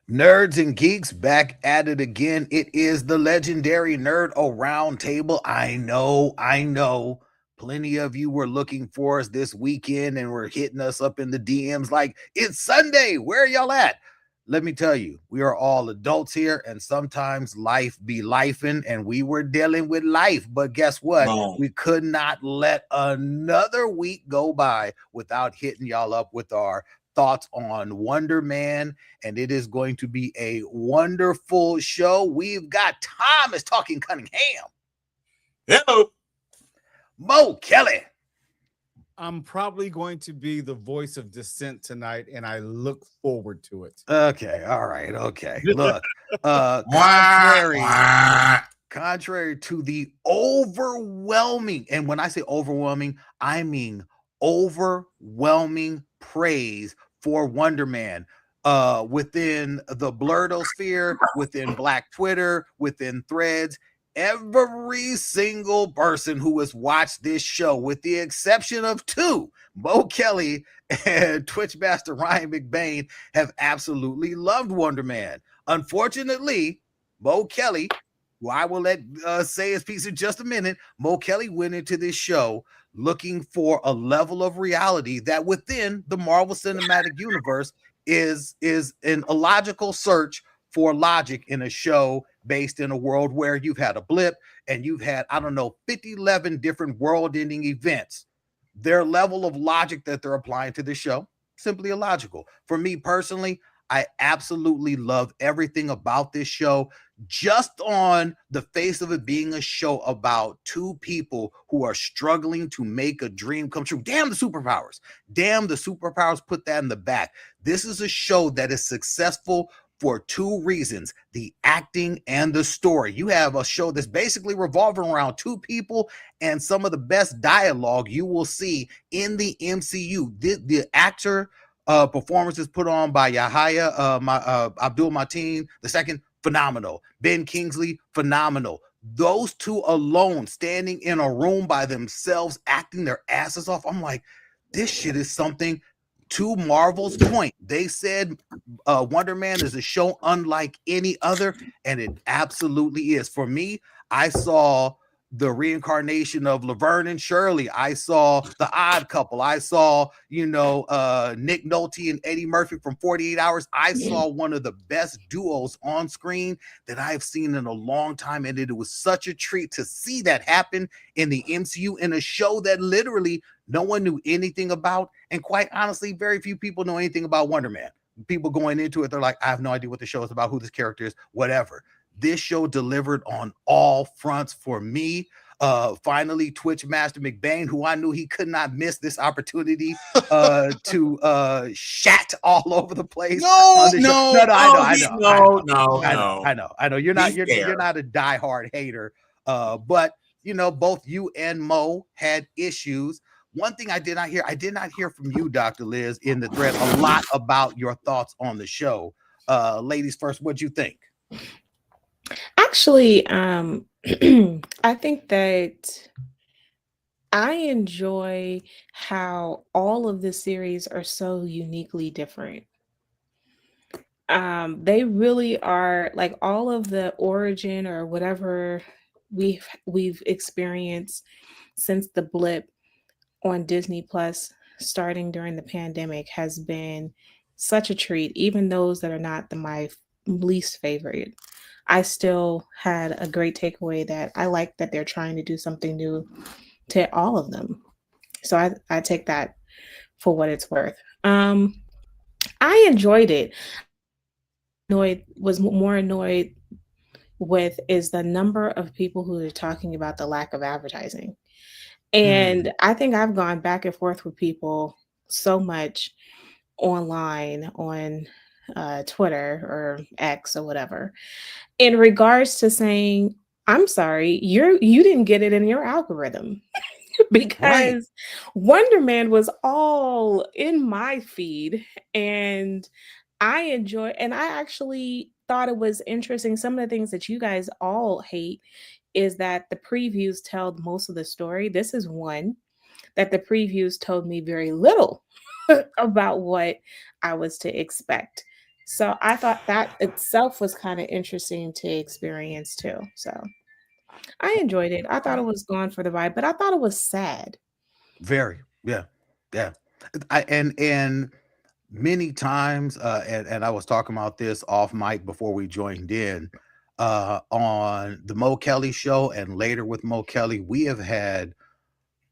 Nerds and geeks back at it again. It is the legendary Nerd-O-Roundtable. I know. Plenty of you were looking for us this weekend and were hitting us up in the DMs like, it's Sunday. Where are y'all at? Let me tell you, we are all adults here, and sometimes life be lifing, and we were dealing with life. But guess what? Boom. We could not let another week go by without hitting y'all up with our thoughts on Wonder Man, and it is going to be a wonderful show. We've got Thomas talking Cunningham, Hello. Mo Kelly. I'm probably going to be the voice of dissent tonight, and I look forward to it. Okay, all right, okay. Look, Wah, contrary to the overwhelming, and when I say overwhelming, I mean overwhelming praise for Wonder Man within the blurdosphere, within Black Twitter, within Threads. Every single person who has watched this show, with the exception of two, Mo Kelly and Twitch master Ryan McBain, have absolutely loved Wonder Man. Unfortunately, Mo Kelly, who I will let say his piece in just a minute, Mo Kelly went into this show looking for a level of reality that within the Marvel Cinematic Universe is an illogical search for logic in a show based in a world where you've had a blip and you've had, I don't know, 11 different world-ending events. Their level of logic that they're applying to this show, simply illogical. For me personally, I absolutely love everything about this show, just on the face of it being a show about two people who are struggling to make a dream come true. Damn the superpowers. Damn the superpowers, put that in the back. This is a show that is successful for two reasons: the acting and the story. You have a show that's basically revolving around two people and some of the best dialogue you will see in the MCU. The actor performances put on by Yahya Abdul Mateen II, phenomenal. Ben Kingsley, phenomenal. Those two alone, standing in a room by themselves, acting their asses off. I'm like, this shit is something. To Marvel's point, they said Wonder Man is a show unlike any other, and it absolutely is. For me, I saw the reincarnation of Laverne and Shirley. I saw The Odd Couple. I saw, Nick Nolte and Eddie Murphy from 48 Hours. I saw one of the best duos on screen that I've seen in a long time, and it was such a treat to see that happen in the MCU in a show that literally no one knew anything about, and quite honestly, very few people know anything about Wonder Man. People going into it, they're like, I have no idea what the show is about, who this character is, whatever. This show delivered on all fronts for me. Finally, Twitch master McBain, who I knew he could not miss this opportunity to shat all over the place. No. I know. You're not a diehard hater, but both you and Mo had issues. One thing I did not hear from you, Dr. Liz, in the thread a lot about your thoughts on the show. Ladies first, what'd you think? Actually, I think that I enjoy how all of the series are so uniquely different. They really are, like, all of the origin or whatever we've experienced since the blip on Disney Plus starting during the pandemic has been such a treat. Even those that are not my least favorite, I still had a great takeaway that I like that they're trying to do something new to all of them. So I take that for what it's worth. I enjoyed it. Was more annoyed with is the number of people who are talking about the lack of advertising. And I think I've gone back and forth with people so much online on Twitter or X or whatever, in regards to saying, I'm sorry, you didn't get it in your algorithm. Because Wonder Man was all in my feed, and I actually thought it was interesting. Some of the things that you guys all hate is that the previews tell most of the story. This is one that the previews told me very little about what I was to expect. So I thought that itself was kind of interesting to experience too. So I enjoyed it. I thought it was gone for the ride, but I thought it was sad. Very, yeah, yeah. And many times, and I was talking about this off mic before we joined in, on the Mo Kelly show and later with Mo Kelly, we have had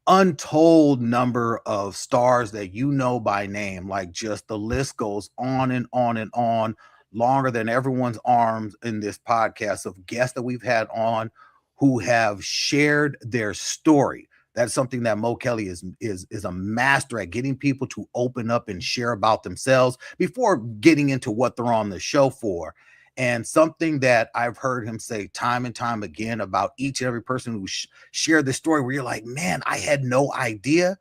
untold number of stars that you know by name. Like, just the list goes on and on and on, longer than everyone's arms in this podcast, of guests that we've had on who have shared their story. That's something that Mo Kelly is a master at, getting people to open up and share about themselves before getting into what they're on the show for. And something that I've heard him say time and time again about each and every person who shared this story, where you're like, man, I had no idea,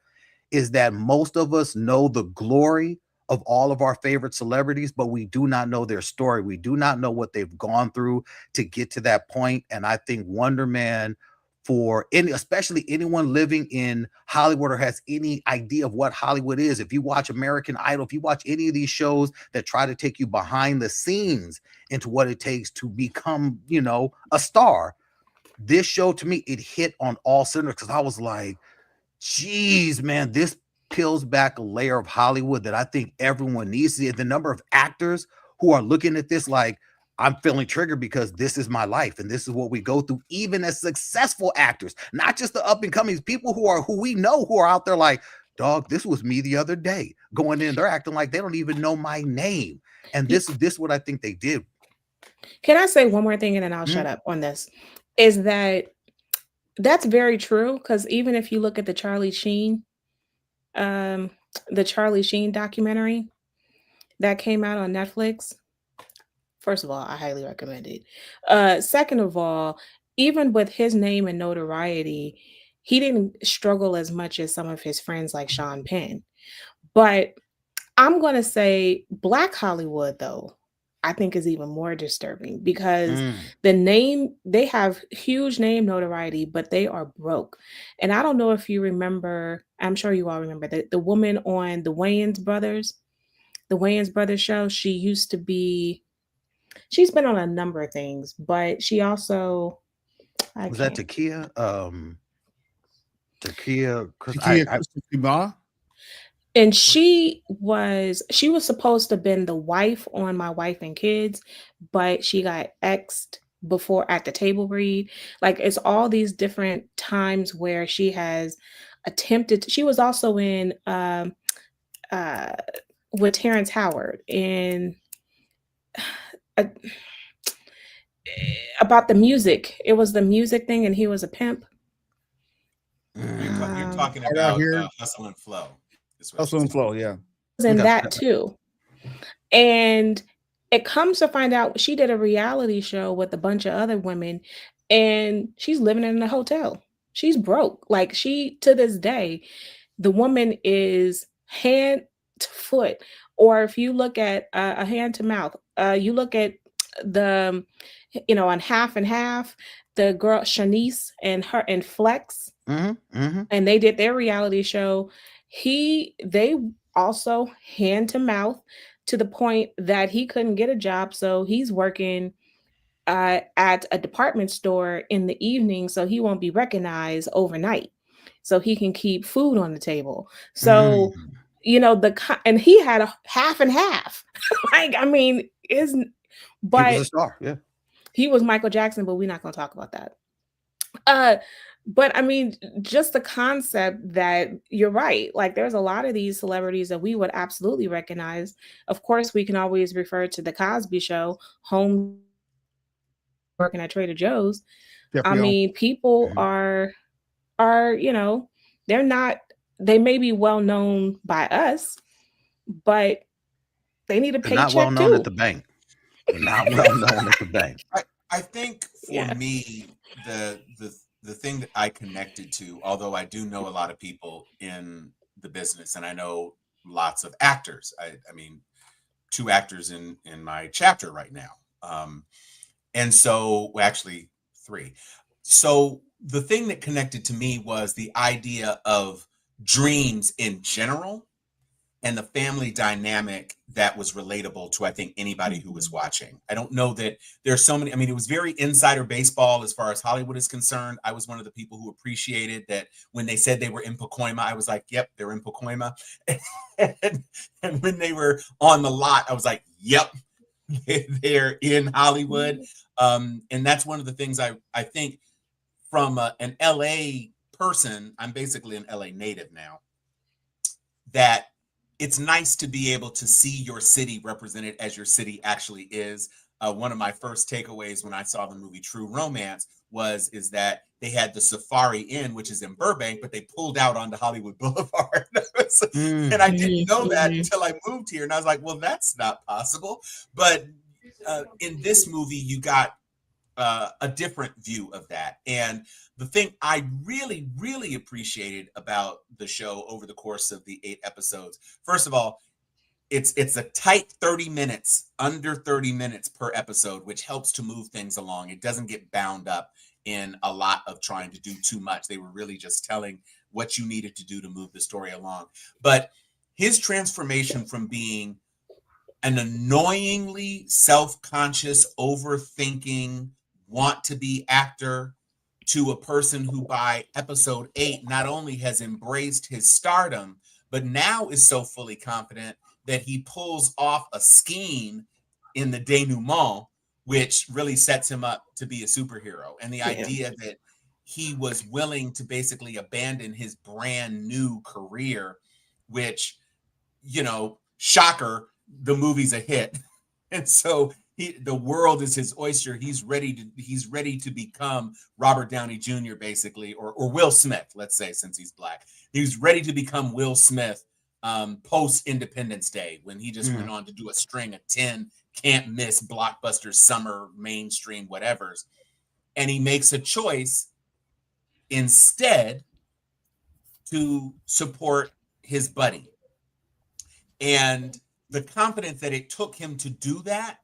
is that most of us know the glory of all of our favorite celebrities, but we do not know their story. We do not know what they've gone through to get to that point. And I think Wonder Man, for any, especially anyone living in Hollywood or has any idea of what Hollywood is, if you watch American Idol, if you watch any of these shows that try to take you behind the scenes into what it takes to become, a star, this show, to me, it hit on all cylinders, because I was like, geez, man, this peels back a layer of Hollywood that I think everyone needs to see. The number of actors who are looking at this like, I'm feeling triggered because this is my life and this is what we go through, even as successful actors, not just the up and coming people who we know who are out there like, dog, this was me the other day, going in, they're acting like they don't even know my name. And this is what I think they did. Can I say one more thing and then I'll shut up on this? Is that's very true, because even if you look at the Charlie Sheen documentary that came out on Netflix, first of all, I highly recommend it. Second of all, even with his name and notoriety, he didn't struggle as much as some of his friends like Sean Penn. But I'm going to say Black Hollywood, though, I think is even more disturbing, because the name, they have huge name notoriety, but they are broke. And I don't know if you remember, I'm sure you all remember, the woman on the Wayans Brothers show. She's been on a number of things, but she also, Was that Takia? Takia. And she was supposed to have been the wife on My Wife and Kids, but she got exed before at the table read. Like, it's all these different times where she has attempted. She was also in with Terrence Howard in about the music. It was the music thing, and he was a pimp. You're talking about Hustle and Flow. Hustle and Flow, yeah. And that too. And it comes to find out she did a reality show with a bunch of other women, and she's living in a hotel. She's broke. Like, she, to this day, the woman is hand to foot. Or if you look at a hand to mouth, you look at the, on Half and Half, the girl Shanice and her and Flex, and they did their reality show. They also hand to mouth, to the point that he couldn't get a job, so he's working at a department store in the evening, so he won't be recognized overnight, so he can keep food on the table. So and he had a half and half. Like, I mean, but he was a star. Yeah, he was Michael Jackson, but we're not going to talk about that. But I mean, just the concept that you're right. Like, there's a lot of these celebrities that we would absolutely recognize. Of course, we can always refer to the Cosby Show, home working at Trader Joe's. I mean, people are, they may be well known by us, but they need a paycheck not well known too. at the bank. They're not well known at the bank. I think for me, the thing that I connected to, although I do know a lot of people in the business, and I know lots of actors. I mean, 2 actors in my chapter right now. And so, well, actually 3. So the thing that connected to me was the idea of dreams in general, and the family dynamic that was relatable to, I think, anybody who was watching. I don't know that there's so many. I mean, it was very insider baseball as far as Hollywood is concerned. I was one of the people who appreciated that when they said they were in Pacoima, I was like, yep, they're in Pacoima. and when they were on the lot, I was like, yep, they're in Hollywood. And that's one of the things I think from an LA person, I'm basically an LA native now, that it's nice to be able to see your city represented as your city actually is. One of my first takeaways when I saw the movie True Romance is that they had the Safari Inn, which is in Burbank, but they pulled out onto Hollywood Boulevard. And I didn't know that until I moved here. And I was like, well, that's not possible. But in this movie, you got a different view of that. And the thing I really, really appreciated about the show over the course of the 8 episodes, first of all, it's a tight 30 minutes, under 30 minutes per episode, which helps to move things along. It doesn't get bound up in a lot of trying to do too much. They were really just telling what you needed to do to move the story along. But his transformation from being an annoyingly self-conscious, overthinking, want to be actor to a person who by episode 8 not only has embraced his stardom, but now is so fully confident that he pulls off a scheme in the denouement, which really sets him up to be a superhero. And the idea that he was willing to basically abandon his brand new career, which, you know, shocker, the movie's a hit. And so the world is his oyster. He's ready to become Robert Downey Jr. basically, or Will Smith, let's say, since he's Black. He's ready to become Will Smith post Independence Day, when he just went on to do a string of 10 can't miss blockbuster summer mainstream whatevers. And he makes a choice instead to support his buddy. And the confidence that it took him to do that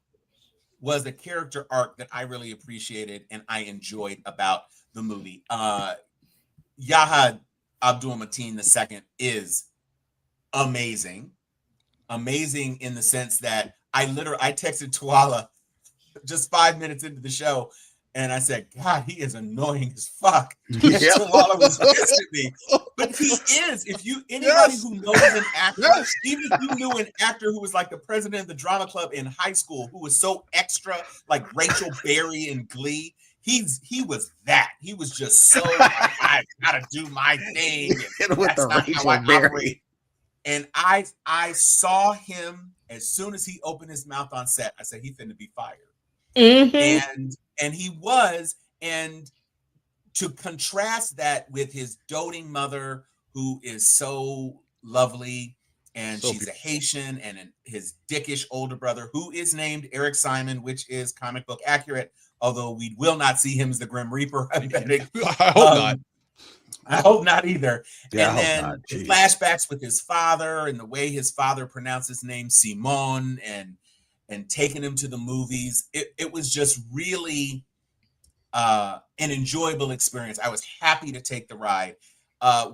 was a character arc that I really appreciated and I enjoyed about the movie. Yahya Abdul-Mateen II is amazing in the sense that I texted Tuala just 5 minutes into the show and I said, God, he is annoying as fuck. Tuala was pissed at me, but he is. If you anybody who knows an actor, even if you knew an actor who was like the president of the drama club in high school, who was so extra, like Rachel Berry in Glee, he was that. He was just so like, I gotta do my thing. With the Rachel Berry. And I saw him as soon as he opened his mouth on set. I said, he finna be fired. And he was. And to contrast that with his doting mother, who is so lovely, and she's a Haitian, and his dickish older brother, who is named Eric Simon, which is comic book accurate, although we will not see him as the Grim Reaper. I hope not. I hope not either. Yeah, and then the flashbacks with his father and the way his father pronounced his name, Simon, and taking him to the movies. It was just really an enjoyable experience. I was happy to take the ride. I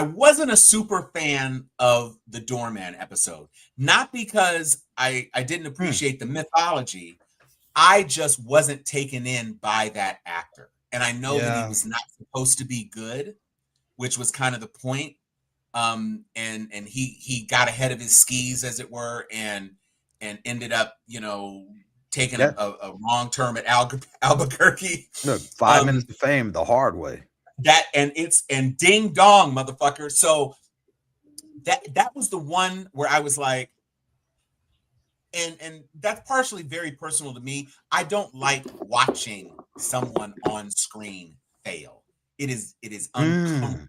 wasn't a super fan of the Doorman episode, not because I didn't appreciate the mythology. I just wasn't taken in by that actor. And I know that he was not supposed to be good, which was kind of the point. And he got ahead of his skis, as it were, and ended up, taking a wrong turn at Albuquerque. Look, 5 minutes of fame the hard way. And ding dong, motherfucker. So that was the one where I was like, and that's partially very personal to me. I don't like watching someone on screen fail. It is uncomfortable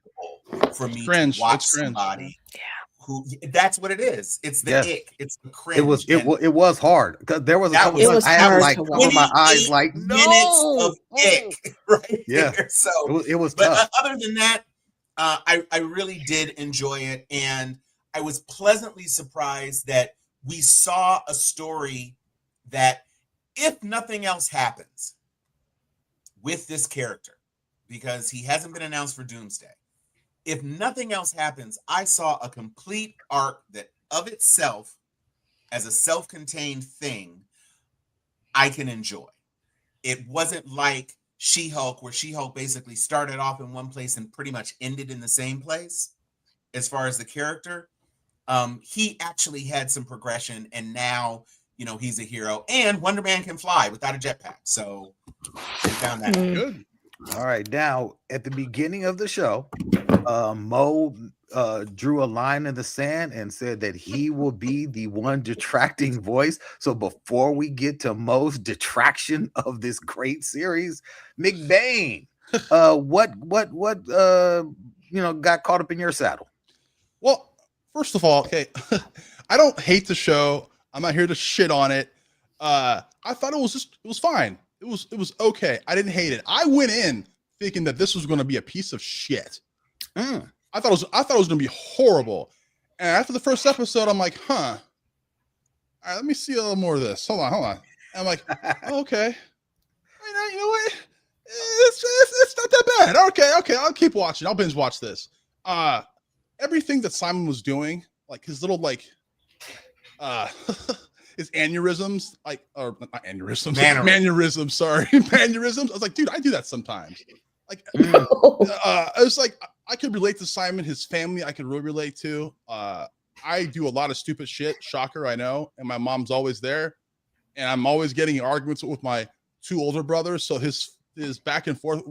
for me to watch somebody who. That's what it is. It's the ick. It's the cringe. It was hard because there was a couple of I had like over my eyes like minutes of ick right there. So it was but tough. Other than that, I really did enjoy it, and I was pleasantly surprised that we saw a story that, if nothing else happens with this character, because he hasn't been announced for Doomsday. If nothing else happens, I saw a complete arc that of itself, as a self-contained thing, I can enjoy. It wasn't like She-Hulk, where She-Hulk basically started off in one place and pretty much ended in the same place as far as the character. He actually had some progression, and now, you know, he's a hero. And Wonder Man can fly without a jetpack. So they found that Good. All right. Now, at the beginning of the show, Mo drew a line in the sand and said that he will be the one detracting voice. So before we get to Mo's detraction of this great series, McBain, what got caught up in your saddle? Well, first of all, okay, I don't hate the show. I'm not here to shit on it. I thought it was fine. It was okay. I didn't hate it. I went in thinking that this was going to be a piece of shit. I thought it was going to be horrible. And after the first episode, I'm like, huh. All right, let me see a little more of this. Hold on. And I'm like, oh, okay. You know what? It's not that bad. Okay. I'll keep watching. I'll binge watch this. Everything that Simon was doing, like his little his aneurysms, or not aneurysms, mannerisms. Sorry, mannerisms. I was like, dude, I do that sometimes. Like, I was like, I could relate to Simon, his family. I could really relate to. I do a lot of stupid shit. Shocker, I know. And my mom's always there, and I'm always getting arguments with my two older brothers. So his back and forth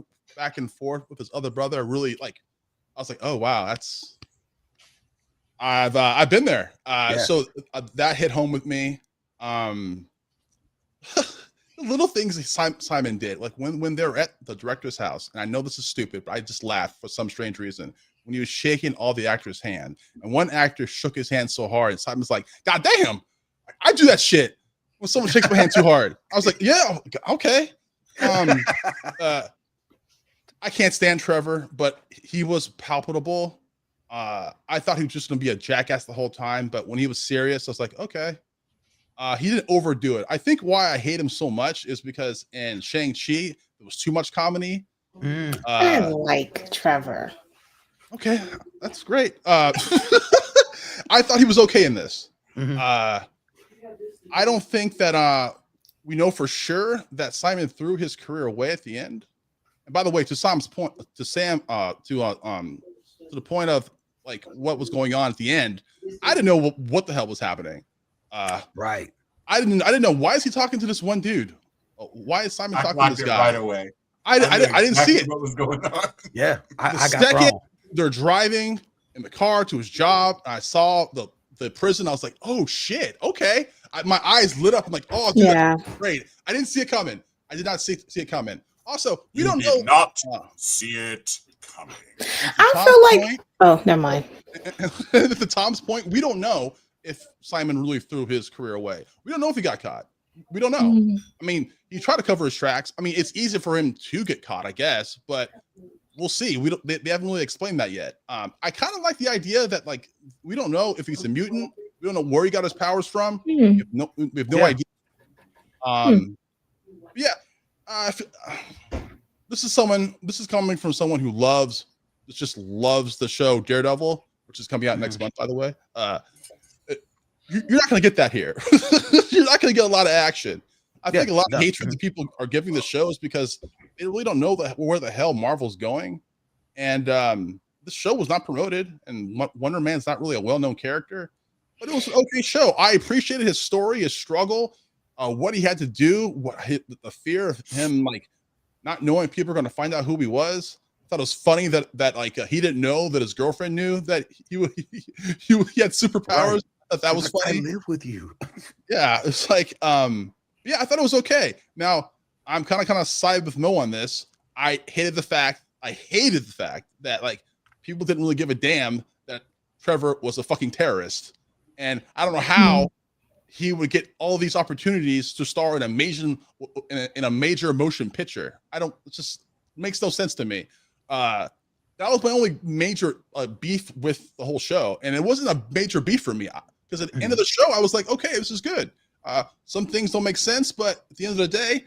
with his other brother really I was like, oh wow, I've been there. So that hit home with me. Little things that Simon did, like when they're at the director's house, and I know this is stupid, but I just laughed for some strange reason when he was shaking all the actors' hand, and one actor shook his hand so hard, and Simon's like, "God damn, I do that shit when someone shakes my hand too hard." I was like, "Yeah, okay." I can't stand Trevor, but he was palpable. I thought he was just going to be a jackass the whole time, but when he was serious, I was like, okay. He didn't overdo it. I think why I hate him so much is because in Shang-Chi, there was too much comedy. I like Trevor. Okay, that's great. I thought he was okay in this. I don't think that we know for sure that Simon threw his career away at the end. And by the way, to Sam's point, to the point of like what was going on at the end, I didn't know what the hell was happening. Right. I didn't know, why is he talking to this one dude? Why is Simon talking to this guy? Right away. I didn't see it. What was going on? Yeah, I got second wrong. They're driving in the car to his job. I saw the prison. I was like, oh shit, okay. My eyes lit up. I'm like, oh dude, that's great. I didn't see it coming. I did not see it coming. Also, we don't know. Not see it coming. I feel like. Oh, never mind. To Tom's point, we don't know if Simon really threw his career away. We don't know if he got caught. We don't know. I mean, he tried to cover his tracks. I mean, it's easy for him to get caught, I guess, but we'll see. They haven't really explained that yet. I kind of like the idea that like we don't know if he's a mutant. We don't know where he got his powers from. We have no idea. This is coming from someone who loves the show Daredevil, which is coming out next month, by the way. You're not going to get that here. You're not going to get a lot of action. I think a lot of hatred that people are giving the show is because they really don't know where the hell Marvel's going. And this show was not promoted, and Wonder Man's not really a well-known character, but it was an okay show. I appreciated his story, his struggle, what he had to do, the fear of him like not knowing people are going to find out who he was. I thought it was funny that like he didn't know that his girlfriend knew that he had superpowers. Right. That was funny. I live with you. Yeah, it's like I thought it was okay. Now I'm kind of side with Mo on this. I hated the fact that like people didn't really give a damn that Trevor was a fucking terrorist, and I don't know how he would get all these opportunities to star in a major motion picture. It just makes no sense to me. That was my only major beef with the whole show, and it wasn't a major beef for me because at the end of the show I was like, okay, this is good. Some things don't make sense, but at the end of the day,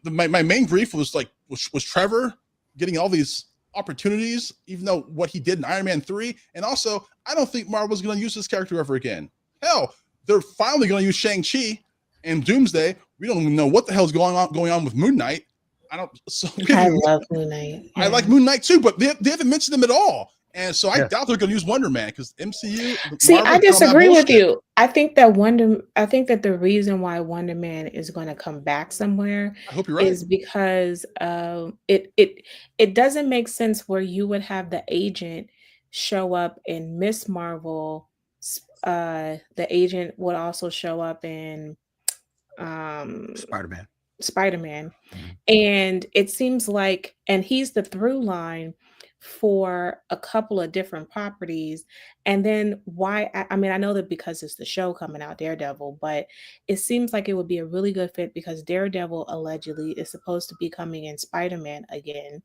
my main grief was like was Trevor getting all these opportunities, even though what he did in Iron Man 3? And also, I don't think Marvel's going to use this character ever again. Hell, they're finally going to use Shang-Chi and Doomsday. We don't even know what the hell's going on with Moon Knight. I love Moon Knight. Yeah. I like Moon Knight too, but they haven't mentioned him at all. And so I doubt they're going to use Wonder Man because MCU. See, Marvel, I disagree with you. I think that the reason why Wonder Man is going to come back somewhere, I hope you're right, is because it doesn't make sense where you would have the agent show up in Miss Marvel. The agent would also show up in Spider-Man. Mm-hmm. And it seems like, and he's the through line for a couple of different properties. And then why, I mean, I know that because it's the show coming out, Daredevil, but it seems like it would be a really good fit because Daredevil allegedly is supposed to be coming in Spider-Man again.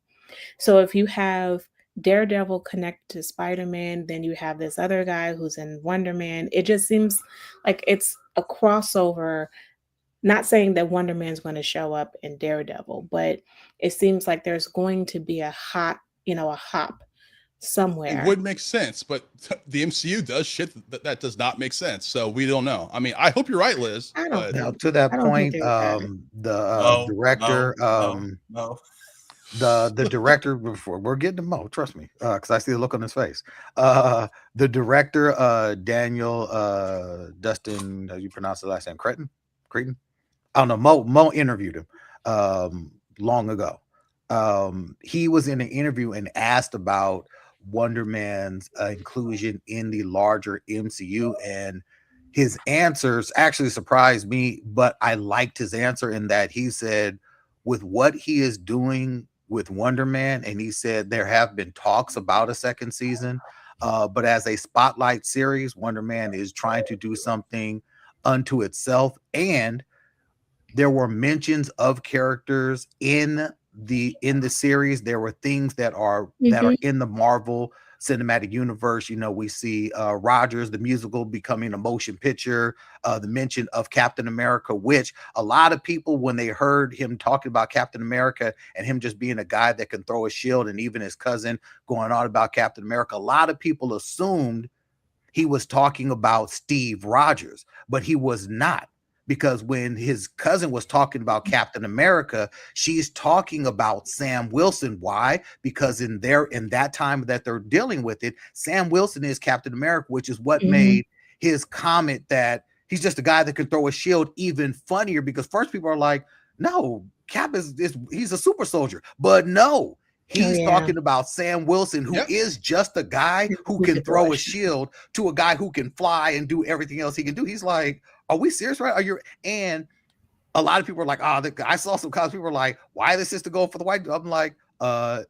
So if you have Daredevil connected to Spider-Man, then you have this other guy who's in Wonder Man. It just seems like it's a crossover. Not saying that Wonder Man's going to show up in Daredevil, but it seems like there's going to be a hop somewhere. It would make sense, but the MCU does shit that does not make sense. So we don't know. I mean, I hope you're right, Liz. I don't know. To that point, the director, the director, before we're getting to Mo, trust me, because I see the look on his face. The director, Daniel Dustin, how you pronounce the last name? Creighton? I don't know. Mo interviewed him long ago. He was in an interview and asked about Wonder Man's inclusion in the larger MCU, and his answers actually surprised me, but I liked his answer in that he said with what he is doing with Wonder Man, and he said there have been talks about a second season, but as a spotlight series, Wonder Man is trying to do something unto itself, and there were mentions of characters in the series. There were things that are in the Marvel Cinematic Universe. You know, we see Rogers the musical becoming a motion picture, the mention of Captain America, which a lot of people, when they heard him talking about Captain America and him just being a guy that can throw a shield, and even his cousin going on about Captain America, a lot of people assumed he was talking about Steve Rogers, but he was not. Because when his cousin was talking about Captain America, she's talking about Sam Wilson. Why? Because in that time that they're dealing with it, Sam Wilson is Captain America, which is what made his comment that he's just a guy that can throw a shield even funnier. Because first people are like, no, Cap he's a super soldier. But no, he's talking about Sam Wilson, who is just a guy who can throw a shield to a guy who can fly and do everything else he can do. He's like, are we serious, right? And a lot of people are like, I saw some comments. People were like, why the sister go for the white? I'm like,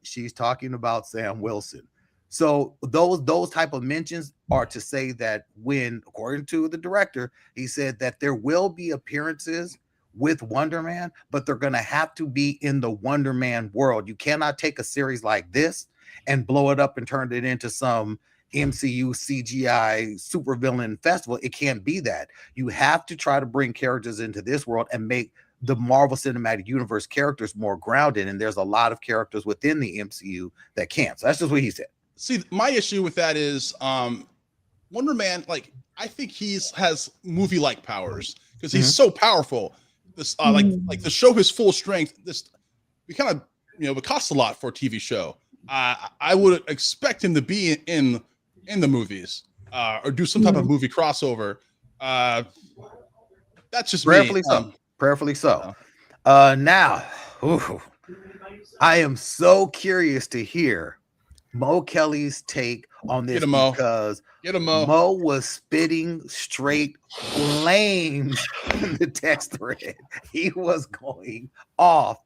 she's talking about Sam Wilson. So those type of mentions are to say that when, according to the director, he said that there will be appearances with Wonder Man, but they're going to have to be in the Wonder Man world. You cannot take a series like this and blow it up and turn it into some MCU CGI supervillain festival. It can't be that. You have to try to bring characters into this world and make the Marvel Cinematic Universe characters more grounded. And there's a lot of characters within the MCU that can't. So that's just what he said. See, my issue with that is Wonder Man, like, I think has movie-like powers because he's so powerful. This like to show his full strength, we kind of, it costs a lot for a TV show. I would expect him to be in the movies or do some type of movie crossover. That's just prayerfully so. Now, I am so curious to hear Mo Kelly's take on this because Mo was spitting straight flames in the text thread. He was going off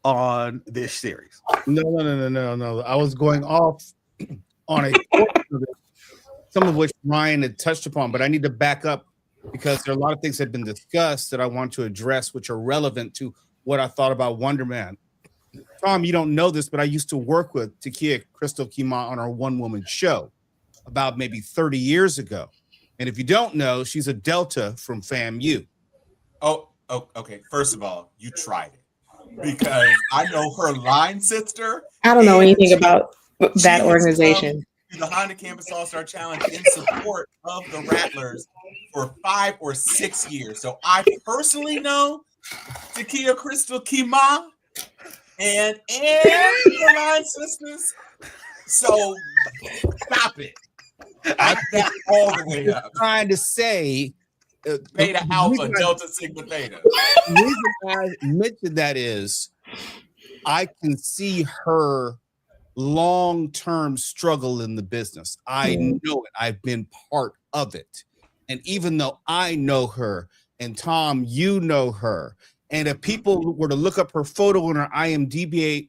on this series. No. I was going off on a portion of it, some of which Ryan had touched upon, but I need to back up because there are a lot of things that have been discussed that I want to address, which are relevant to what I thought about Wonder Man. Tom, you don't know this, but I used to work with Takia Crystal Kima on our one-woman show about maybe 30 years ago. And if you don't know, she's a Delta from FAMU. Oh, okay. First of all, you tried it. because I know her line sister. I don't know and anything about that she has organization. come to the Honda Campus All-Star Challenge in support of the Rattlers for 5 or 6 years. So I personally know Takia Crystal Kima and the line sisters. So stop it. Back that all the way up. Trying to say Beta Alpha, Delta Sigma Theta. The reason I mentioned that is I can see her long-term struggle in the business. I know it. I've been part of it. And even though I know her, and Tom, you know her, and if people were to look up her photo on her IMDb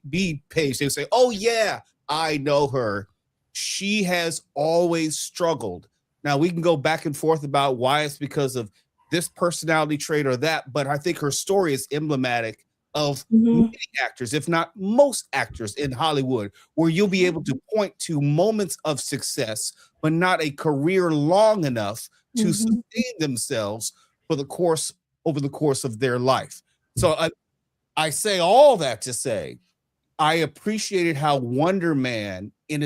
page, they would say, oh yeah, I know her. She has always struggled. Now, we can go back and forth about why it's because of this personality trait or that, but I think her story is emblematic of many actors, if not most actors in Hollywood, where you'll be able to point to moments of success, but not a career long enough to sustain themselves over the course of their life. So I say all that to say, I appreciated how Wonder Man, in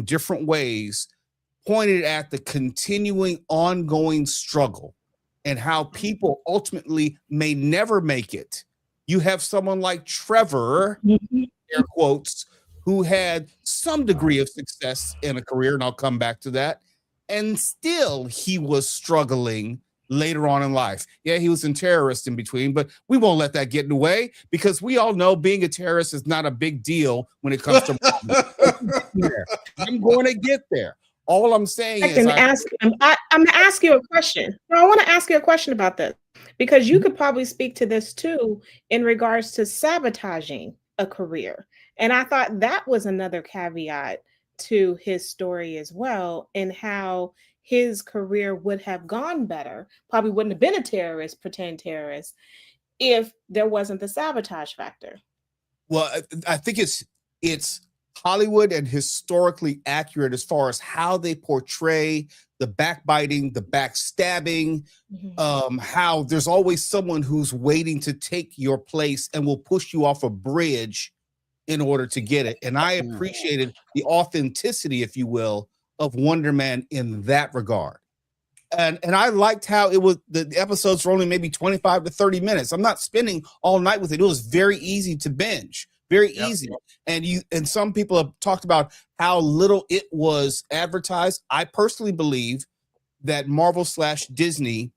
different ways, pointed at the continuing, ongoing struggle and how people ultimately may never make it. You have someone like Trevor, air quotes, who had some degree of success in a career, and I'll come back to that, and still he was struggling later on in life. Yeah, he was a terrorist in between, but we won't let that get in the way because we all know being a terrorist is not a big deal when it comes to I'm going to get there. All I'm saying is I'm going to ask you a question. I want to ask you a question about this because you could probably speak to this too in regards to sabotaging a career. And I thought that was another caveat to his story as well, and how his career would have gone better, probably wouldn't have been a terrorist, pretend terrorist, if there wasn't the sabotage factor. Well, I think it's Hollywood and historically accurate as far as how they portray the backbiting, the backstabbing, how there's always someone who's waiting to take your place and will push you off a bridge in order to get it. And I appreciated the authenticity, if you will, of Wonder Man in that regard. And I liked how it was, the episodes were only maybe 25 to 30 minutes. I'm not spending all night with it. It was very easy to binge. Very easy. And some people have talked about how little it was advertised. I personally believe that Marvel/Disney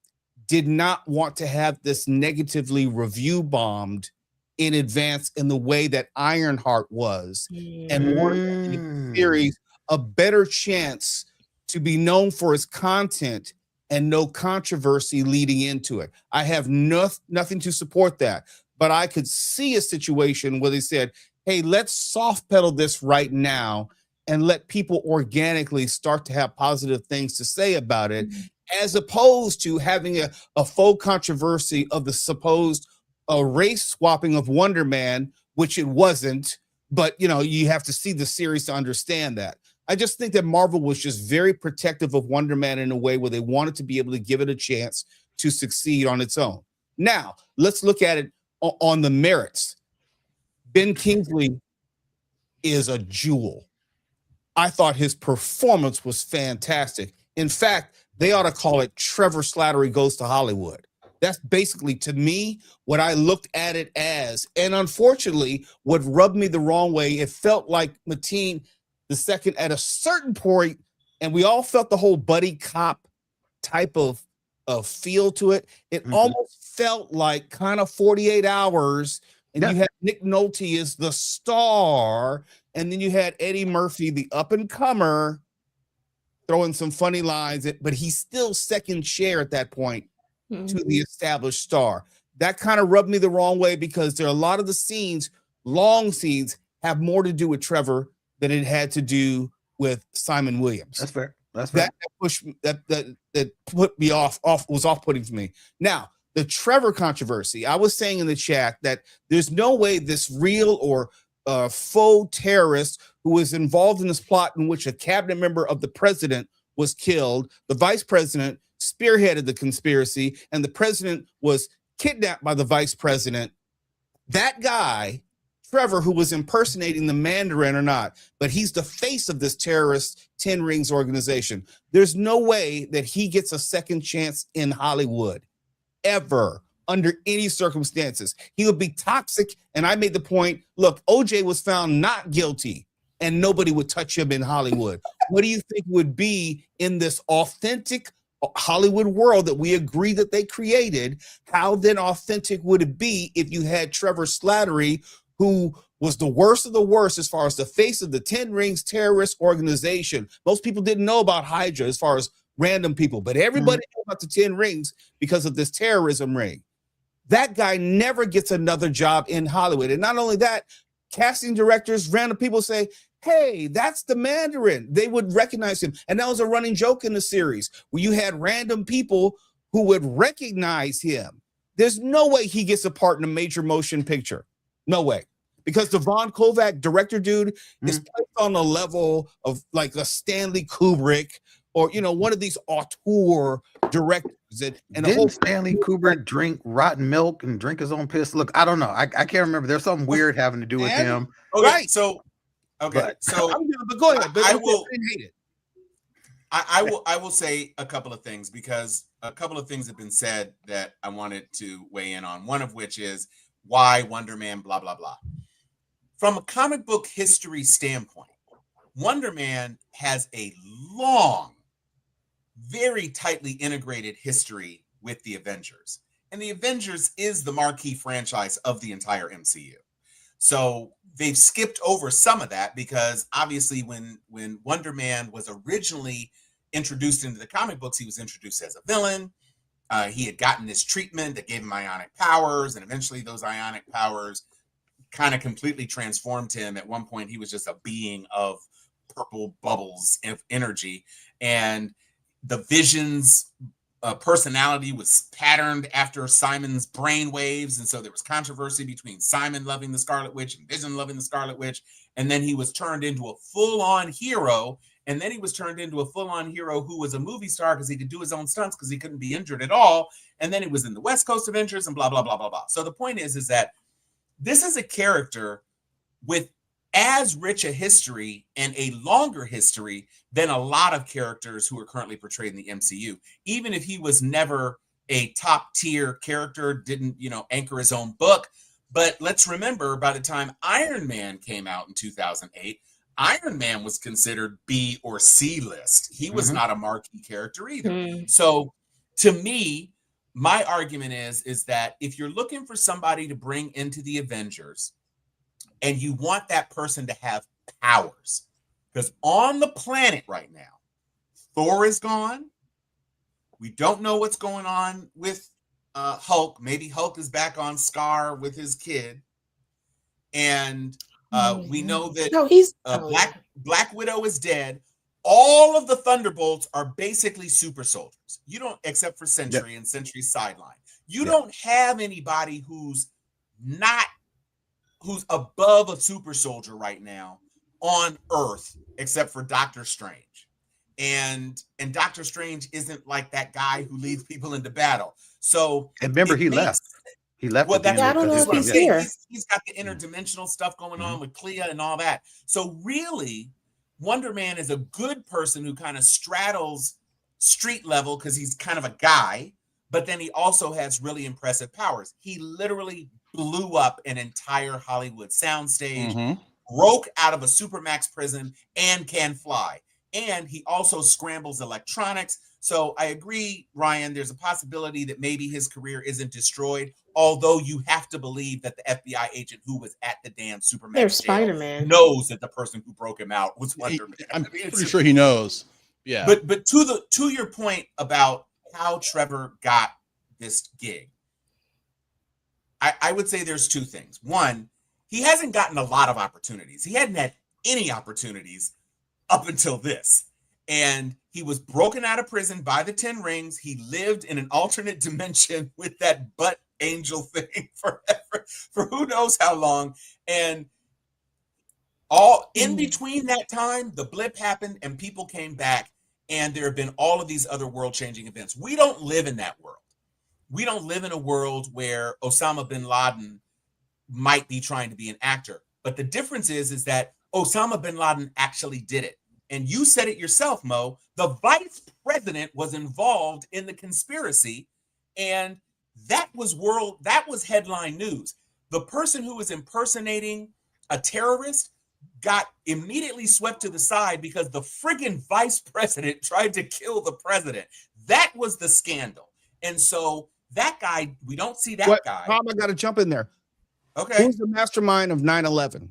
did not want to have this negatively review bombed in advance in the way that Ironheart was, and wanted to give the series a better chance to be known for its content and no controversy leading into it. I have nothing to support that, but I could see a situation where they said, hey, let's soft pedal this right now and let people organically start to have positive things to say about it, as opposed to having a faux controversy of the supposed race swapping of Wonder Man, which it wasn't, but you have to see the series to understand that. I just think that Marvel was just very protective of Wonder Man in a way where they wanted to be able to give it a chance to succeed on its own. Now, let's look at it on the merits. Ben Kingsley is a jewel. I thought his performance was fantastic. In fact, they ought to call it Trevor Slattery Goes to Hollywood. That's basically, to me, what I looked at it as. And unfortunately, what rubbed me the wrong way, it felt like Mateen II at a certain point, and we all felt the whole buddy cop type of feel to it. It almost felt like kind of 48 Hours, and you had Nick Nolte as the star, and then you had Eddie Murphy, the up-and-comer, throwing some funny lines, but he's still second chair at that point to the established star. That kind of rubbed me the wrong way because there are a lot of the scenes, long scenes, have more to do with Trevor than it had to do with Simon Williams. That's fair. That's fair. That put me was off-putting for me. Now, the Trevor controversy, I was saying in the chat that there's no way this real or faux terrorist who was involved in this plot in which a cabinet member of the president was killed, the vice president spearheaded the conspiracy, and the president was kidnapped by the vice president, that guy, Trevor, who was impersonating the Mandarin or not, but he's the face of this terrorist 10 Rings organization. There's no way that he gets a second chance in Hollywood ever under any circumstances. He would be toxic. And I made the point, look, OJ was found not guilty and nobody would touch him in Hollywood. What do you think would be in this authentic Hollywood world that we agree that they created? How then authentic would it be if you had Trevor Slattery, who was the worst of the worst as far as the face of the 10 Rings terrorist organization? Most people didn't know about Hydra as far as random people, but everybody knew about the 10 Rings because of this terrorism ring. That guy never gets another job in Hollywood. And not only that, casting directors, random people say, hey, that's the Mandarin. They would recognize him. And that was a running joke in the series where you had random people who would recognize him. There's no way he gets a part in a major motion picture. No way. Because the Von Kovac director dude is placed on the level of like a Stanley Kubrick or, you know, one of these auteur directors. And didn't Stanley Kubrick drink rotten milk and drink his own piss? Look, I don't know. I can't remember. There's something weird having to do with him. Okay, right. So go ahead. But I will say a couple of things because a couple of things have been said that I wanted to weigh in on. One of which is why Wonder Man, blah, blah, blah. From a comic book history standpoint, Wonder Man has a long, very tightly integrated history with the Avengers. And the Avengers is the marquee franchise of the entire MCU. So they've skipped over some of that because obviously when Wonder Man was originally introduced into the comic books, he was introduced as a villain. He had gotten this treatment that gave him ionic powers, and eventually those ionic powers kind of completely transformed him. At one point, he was just a being of purple bubbles of energy, and the Vision's personality was patterned after Simon's brain waves, and so there was controversy between Simon loving the Scarlet Witch and Vision loving the Scarlet Witch, and then he was turned into a full-on hero, and then he was turned into a full-on hero who was a movie star because he could do his own stunts because he couldn't be injured at all, and then he was in the West Coast Avengers and blah, blah, blah, blah, blah. So the point is that this is a character with as rich a history and a longer history than a lot of characters who are currently portrayed in the MCU. Even if he was never a top tier character, didn't, anchor his own book. But let's remember, by the time Iron Man came out in 2008, Iron Man was considered B or C list. He was not a marquee character either. So to me, my argument is that if you're looking for somebody to bring into the Avengers, and you want that person to have powers, because on the planet right now, Thor is gone. We don't know what's going on with Hulk. Maybe Hulk is back on Scar with his kid. And we know that Black Widow is dead. All of the Thunderbolts are basically super soldiers. You don't, except for Sentry and Sentry's sideline. You don't have anybody who's above a super soldier right now on Earth, except for Doctor Strange. And Doctor Strange isn't like that guy who leads people into battle. So and remember, he left. He left. Well, I don't know if he's here. He's got the interdimensional stuff going on with Clea and all that. So really, Wonder Man is a good person who kind of straddles street level because he's kind of a guy, but then he also has really impressive powers. He literally blew up an entire Hollywood soundstage, broke out of a supermax prison, and can fly. And he also scrambles electronics. So I agree, Ryan, there's a possibility that maybe his career isn't destroyed, although you have to believe that the FBI agent who was at the damn supermax Spider-Man knows that the person who broke him out was Wonder Man. I'm pretty sure he knows. Yeah. But to your point about how Trevor got this gig, I would say there's two things. One, he hasn't gotten a lot of opportunities. He hadn't had any opportunities up until this. And he was broken out of prison by the 10 Rings. He lived in an alternate dimension with that butt angel thing forever, for who knows how long. And all in between that time, the blip happened and people came back, and there have been all of these other world-changing events. We don't live in that world. We don't live in a world where Osama bin Laden might be trying to be an actor. But the difference is that Osama bin Laden actually did it. And you said it yourself, Mo. The vice president was involved in the conspiracy, and that was headline news. The person who was impersonating a terrorist got immediately swept to the side because the friggin' vice president tried to kill the president. That was the scandal. And so that guy, we don't see that guy. Tom, I got to jump in there. Okay. Who's the mastermind of 9/11?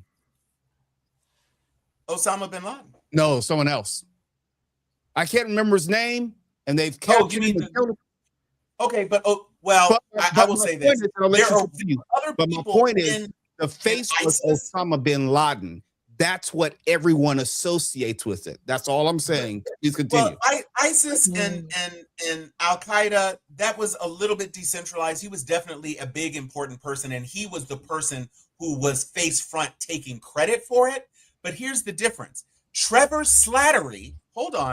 Osama bin Laden. No, someone else. I can't remember his name, and they've kept Okay, but I will say this. There are other but my point is, the face was Osama bin Laden. That's what everyone associates with it. That's all I'm saying. Please continue. Well, ISIS and Al Qaeda, that was a little bit decentralized. He was definitely a big, important person, and he was the person who was face front taking credit for it. But here's the difference. Trevor Slattery with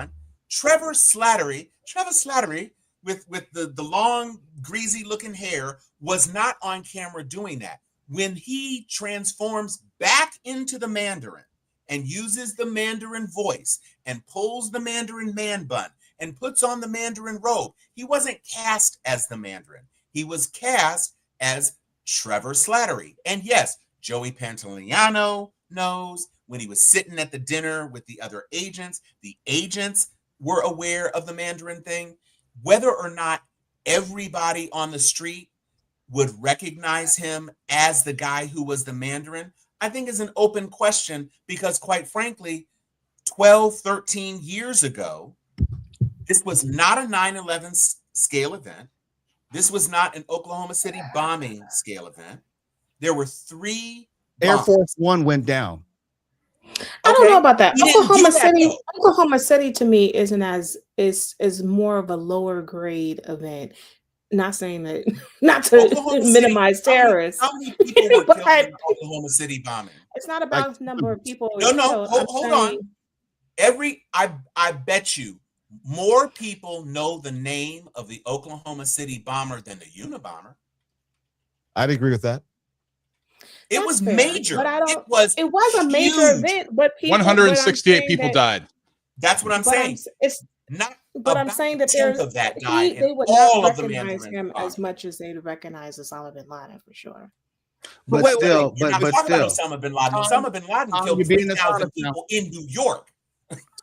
the long, greasy looking hair was not on camera doing that. When he transforms back into the Mandarin and uses the Mandarin voice and pulls the Mandarin man bun and puts on the Mandarin robe, he wasn't cast as the Mandarin. He was cast as Trevor Slattery. And yes, Joey Pantoliano knows. When he was sitting at the dinner with the other agents, the agents were aware of the Mandarin thing. Whether or not everybody on the street would recognize him as the guy who was the Mandarin, I think is an open question, because quite frankly, 12, 13 years ago, this was not a 9/11 scale event. This was not an Oklahoma City bombing scale event. There were 3 Air Force One went down. I don't know about that. Oklahoma City to me isn't is more of a lower grade event. Not saying that, not to minimize terrorists. How many people were killed in the Oklahoma City bombing? It's not about the number of people. No, hold on. I bet you more people know the name of the Oklahoma City bomber than the Unabomber. I'd agree with that. It was major. But it was a major event, but 168 people died. That's what I'm saying. It's not. But I'm saying that there's of that died. They would not recognize him as much as they recognize Osama bin Laden for sure. But still, Osama bin Laden. Osama bin Laden killed 3,000 people in New York.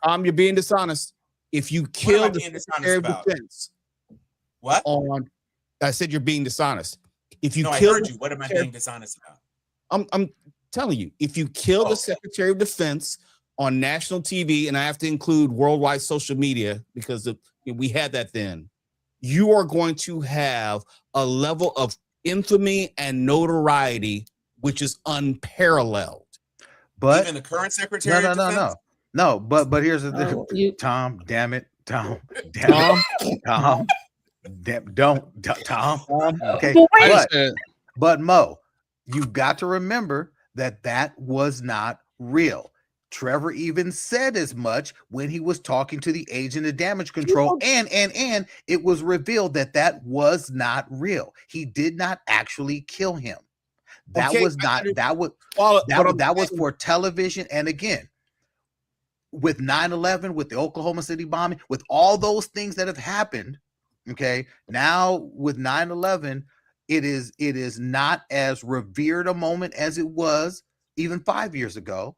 Tom, you're being dishonest. If you killed the Secretary of Defense, what? I said you're being dishonest. If you I heard you. What am I being dishonest about? I'm telling you, if you kill the Secretary of Defense on national TV, and I have to include worldwide social media because we had that then, you are going to have a level of infamy and notoriety which is unparalleled. But even the current Secretary of Defense? No, but here's the thing. Tom, damn it. Tom. Okay. But Mo, you've got to remember that was not real. Trevor even said as much when he was talking to the agent of damage control, and it was revealed that was not real. He did not actually kill him. That was for television. And again, with 9/11, with the Oklahoma City bombing, with all those things that have happened, okay, now with 9/11, it is not as revered a moment as it was even 5 years ago.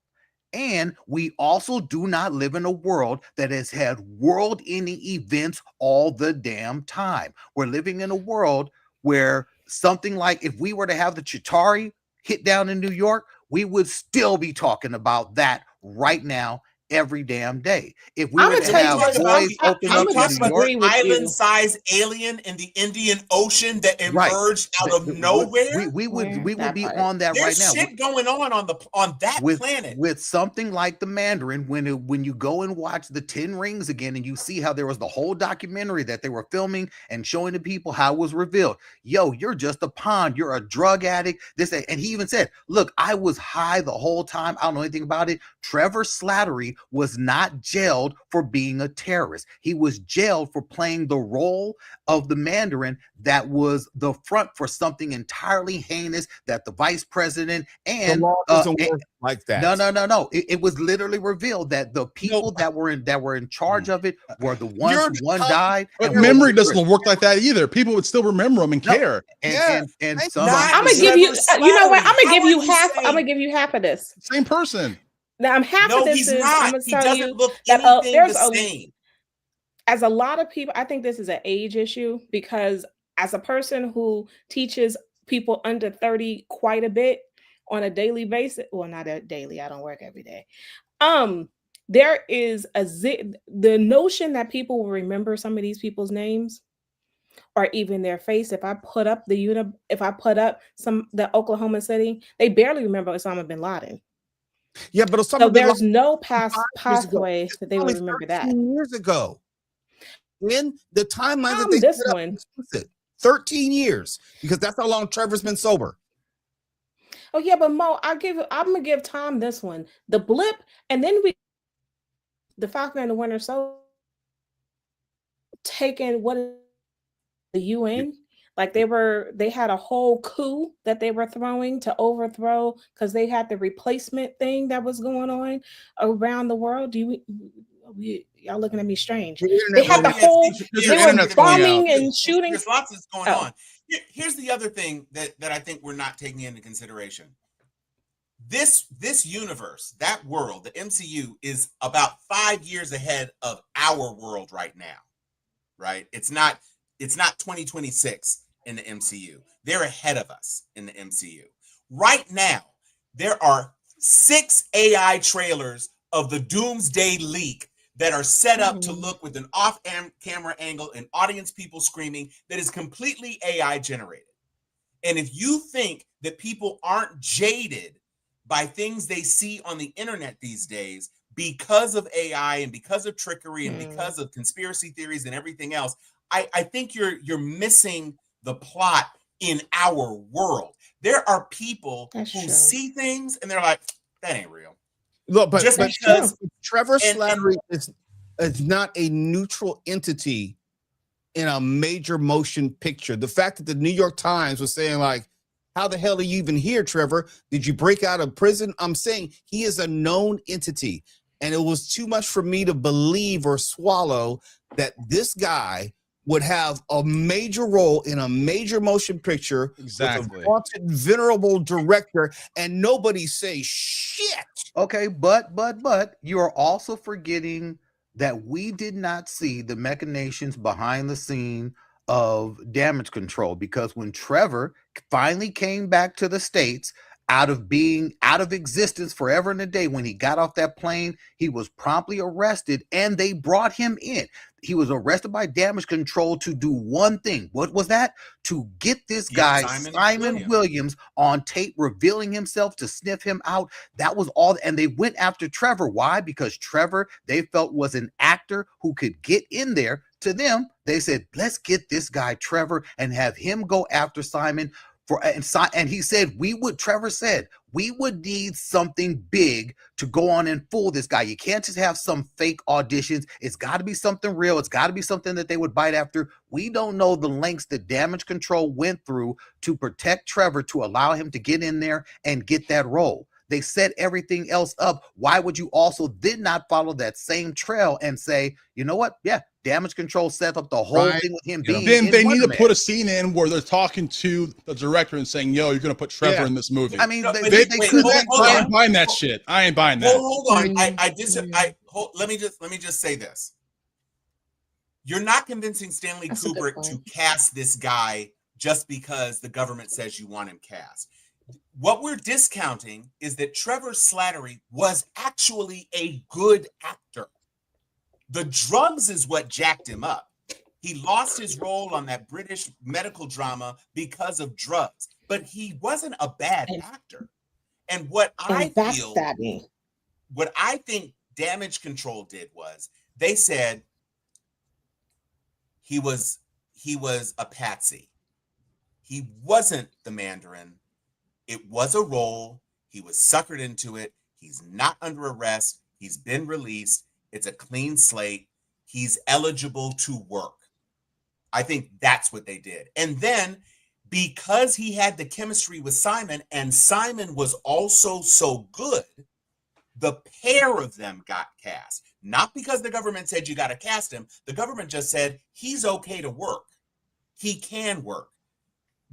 And we also do not live in a world that has had world-ending events all the damn time. We're living in a world where something like, if we were to have the Chitauri hit down in New York, we would still be talking about that right now, every damn day. If we were to have boys open up in New York, island-sized alien in the Indian Ocean that emerged out of nowhere, we would be on that right now. There's shit going on that planet with something like the Mandarin. When you go and watch the 10 Rings again, and you see how there was the whole documentary that they were filming and showing the people how it was revealed. Yo, you're just a pawn. You're a drug addict. And he even said, "Look, I was high the whole time. I don't know anything about it." Trevor Slattery Slattery was not jailed for being a terrorist. He was jailed for playing the role of the Mandarin that was the front for something entirely heinous that the vice president The law doesn't work like that. No. It was literally revealed that the people that were in charge of it were the ones one died. But memory doesn't work like that either. People would still remember them and care. And some. I'm gonna give you. You know what? I'm gonna give you half. I'm gonna give you half of this. Same person. Now, half of this is. I'm gonna tell you that there's as a lot of people. I think this is an age issue because as a person who teaches people under 30 quite a bit on a daily basis, well, not a daily. I don't work every day. There is the notion that people will remember some of these people's names or even their face. If I put up the Oklahoma City, they barely remember Osama bin Laden. Yeah, but so there's no pathway that they would remember that. Years ago, in the timeline that they this one, 13 years, because that's how long Trevor's been sober. Oh yeah, but Mo, I'm gonna give Tom this one, the blip, and then the Falcon and the Winter Soldier taking what the UN, like they had a whole coup that they were throwing to overthrow because they had the replacement thing that was going on around the world. Y'all looking at me strange? They had the whole. They were bombing and shooting. There's lots that's going on. Here's the other thing that I think we're not taking into consideration. This universe, that world, the MCU, is about 5 years ahead of our world right now. Right? It's not 2026 in the MCU. They're ahead of us in the MCU. Right now, there are 6 AI trailers of the Doomsday Leak that are set up to look with an off-camera angle and audience people screaming that is completely AI generated. And if you think that people aren't jaded by things they see on the internet these days because of AI and because of trickery and because of conspiracy theories and everything else, I think you're missing the plot in our world. There are people who see things and they're like, that ain't real. Look, but because Trevor Slattery is not a neutral entity in a major motion picture. The fact that the New York Times was saying, like, how the hell are you even here, Trevor? Did you break out of prison? I'm saying he is a known entity. And it was too much for me to believe or swallow that this guy would have a major role in a major motion picture with a haunted, venerable director, and nobody say shit. Okay, but you are also forgetting that we did not see the machinations behind the scene of damage control, because when Trevor finally came back to the States out of being out of existence forever and a day, when he got off that plane, he was promptly arrested and they brought him in. He was arrested by damage control to do one thing. What was that? To get this guy, Simon Williams, on tape, revealing himself to sniff him out. That was all. And they went after Trevor. Why? Because Trevor, they felt, was an actor who could get in there. To them, they said, let's get this guy, Trevor, and have him go after Simon. And he said, Trevor said, we would need something big to go on and fool this guy. You can't just have some fake auditions. It's got to be something real. It's got to be something that they would bite after. We don't know the lengths that damage control went through to protect Trevor, to allow him to get in there and get that role. They set everything else up. Why would you also did not follow that same trail and say, you know what? Yeah, damage control set up the whole thing with him being. Then they need to put a scene in where they're talking to the director and saying, "Yo, you're going to put Trevor in this movie." I mean, I ain't buying that shit. I ain't buying that. Hold on. Let me just say this. You're not convincing Stanley Kubrick to cast this guy just because the government says you want him cast. What we're discounting is that Trevor Slattery was actually a good actor. The drugs is what jacked him up. He lost his role on that British medical drama because of drugs, but he wasn't a bad actor. And what I think damage control did was they said he was a patsy. He wasn't the Mandarin. It was a role. He was suckered into it. He's not under arrest. He's been released. It's a clean slate. He's eligible to work. I think that's what they did. And then because he had the chemistry with Simon, and Simon was also so good, the pair of them got cast. Not because the government said you got to cast him. The government just said he's okay to work. He can work.